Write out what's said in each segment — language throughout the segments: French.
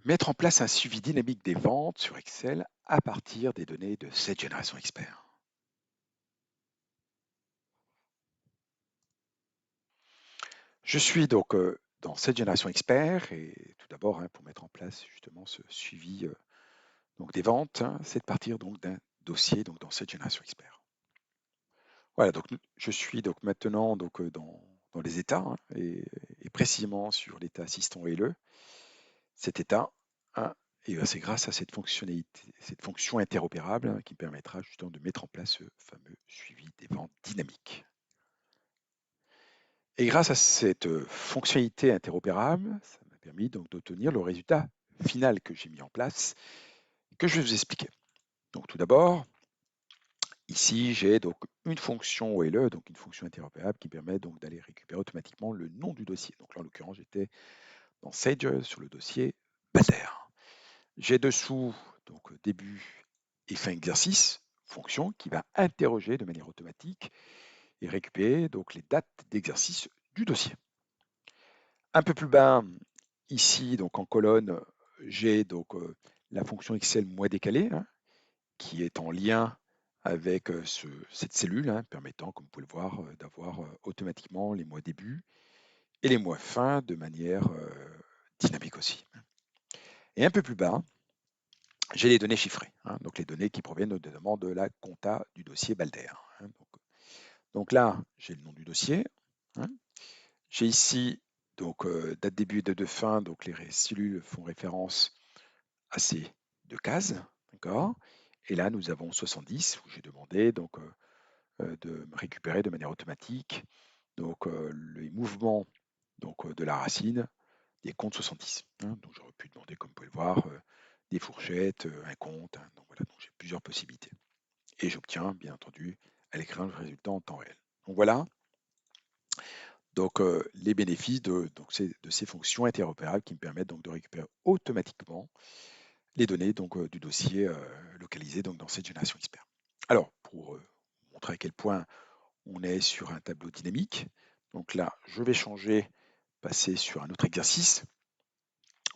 Mettre en place un suivi dynamique des ventes sur Excel à partir des données de cette génération expert. Je suis donc dans cette génération expert et tout d'abord, pour mettre en place justement ce suivi donc des ventes, c'est de partir donc d'un dossier donc dans cette génération expert. Voilà, donc je suis donc maintenant donc dans les états et précisément sur l'état assistant LE. Cet état, et c'est grâce à cette fonctionnalité, cette fonction interopérable qui me permettra justement de mettre en place ce fameux suivi des ventes dynamiques. Et grâce à cette fonctionnalité interopérable, ça m'a permis donc d'obtenir le résultat final que j'ai mis en place, que je vais vous expliquer. Donc tout d'abord, ici j'ai donc une fonction OLE, donc une fonction interopérable qui permet donc d'aller récupérer automatiquement le nom du dossier. Donc là en l'occurrence j'étais dans Sage sur le dossier Balder. J'ai dessous donc début et fin exercice, fonction qui va interroger de manière automatique et récupérer donc les dates d'exercice du dossier. Un peu plus bas, ici, donc en colonne, j'ai donc la fonction Excel mois décalé, qui est en lien avec cette cellule, permettant, comme vous pouvez le voir, d'avoir automatiquement les mois début et les mois fin de manière dynamique aussi. Et un peu plus bas, j'ai les données chiffrées, donc les données qui proviennent notamment de la compta du dossier Balder. Donc là, j'ai le nom du dossier. J'ai ici donc date début et date de fin, donc les cellules font référence à ces deux cases, d'accord. Et là, nous avons 70 où j'ai demandé donc de me récupérer de manière automatique donc les mouvements donc de la racine des comptes 70. Donc j'aurais pu demander, comme vous pouvez le voir, des fourchettes, un compte. Donc voilà, donc j'ai plusieurs possibilités. Et j'obtiens, bien entendu, à l'écran le résultat en temps réel. Donc voilà, donc les bénéfices de ces fonctions interopérables qui me permettent donc de récupérer automatiquement les données donc, du dossier localisé donc, dans cette génération expert. Alors, pour montrer à quel point on est sur un tableau dynamique, donc là, je vais changer, passer sur un autre exercice,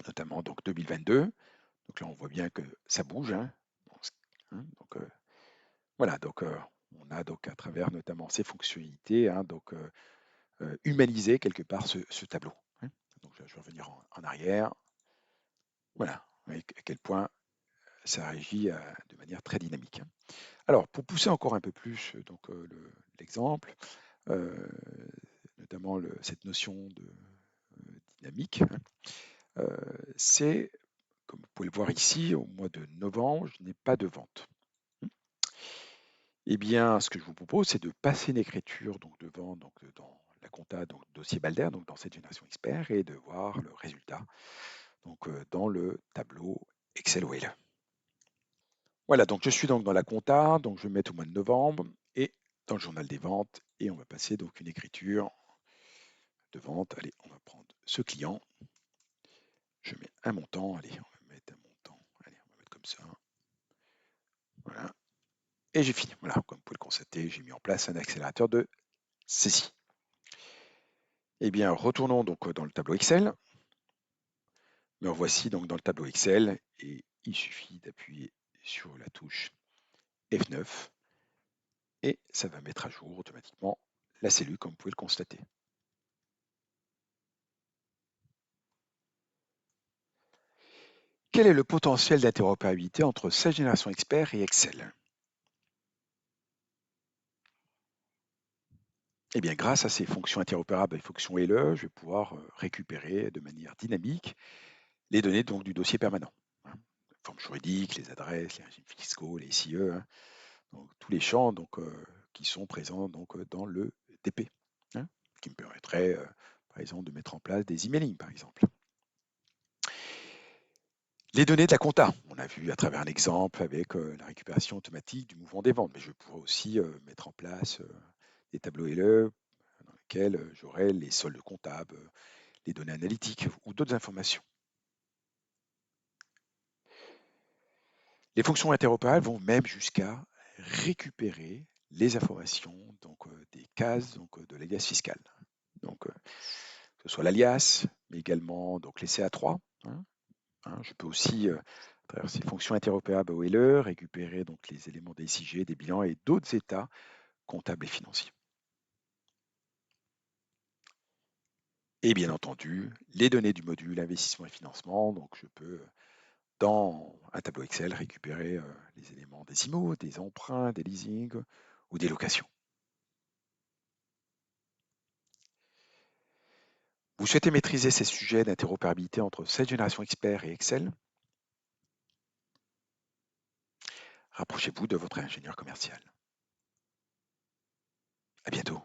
notamment donc 2022. Donc là, on voit bien que ça bouge. Donc, voilà, donc on a donc à travers notamment ces fonctionnalités, donc humaniser quelque part ce tableau. Donc je vais revenir en arrière. Voilà, vous voyez à quel point ça réagit de manière très dynamique. Alors, pour pousser encore un peu plus donc l'exemple, notamment cette notion de dynamique, c'est, comme vous pouvez le voir ici, au mois de novembre, je n'ai pas de vente. Eh bien, ce que je vous propose, c'est de passer une écriture donc, de vente donc, dans la compta, donc dossier Balder, donc dans cette génération expert, et de voir le résultat donc, dans le tableau Excel Wheel. Voilà, donc je suis donc dans la compta, donc je vais mettre au mois de novembre et dans le journal des ventes et on va passer donc une écriture de vente. Allez, on va prendre ce client. Je mets un montant. Allez, on va mettre un montant. Allez, on va mettre comme ça. Voilà. Et j'ai fini. Voilà, comme vous pouvez le constater, j'ai mis en place un accélérateur de saisie. Eh bien, retournons donc dans le tableau Excel. Me revoici donc dans le tableau Excel et il suffit d'appuyer sur la touche F9 et ça va mettre à jour automatiquement la cellule comme vous pouvez le constater. Quel est le potentiel d'interopérabilité entre cette génération expert et Excel? Eh bien, grâce à ces fonctions interopérables et fonctions LE, je vais pouvoir récupérer de manière dynamique les données donc, du dossier permanent. Les formes juridiques, les adresses, les régimes fiscaux, les SIE, donc, tous les champs donc, qui sont présents donc, dans le DP, qui me permettrait, par exemple, de mettre en place des emailing, par exemple. Les données de la compta, on a vu à travers un exemple avec la récupération automatique du mouvement des ventes, mais je pourrais aussi mettre en place des tableaux LE dans lesquels j'aurai les soldes comptables, les données analytiques ou d'autres informations. Les fonctions interopérables vont même jusqu'à récupérer les informations donc, des cases donc, de l'alias fiscal. Donc, que ce soit l'alias, mais également donc, les CA3, hein. Je peux aussi, à travers ces fonctions interopérables OLE, récupérer donc les éléments des SIG, des bilans et d'autres états comptables et financiers. Et bien entendu, les données du module investissement et financement. Donc, je peux, dans un tableau Excel, récupérer les éléments des IMO, des emprunts, des leasings ou des locations. Vous souhaitez maîtriser ces sujets d'interopérabilité entre cette génération expert et Excel? Rapprochez-vous de votre ingénieur commercial. À bientôt.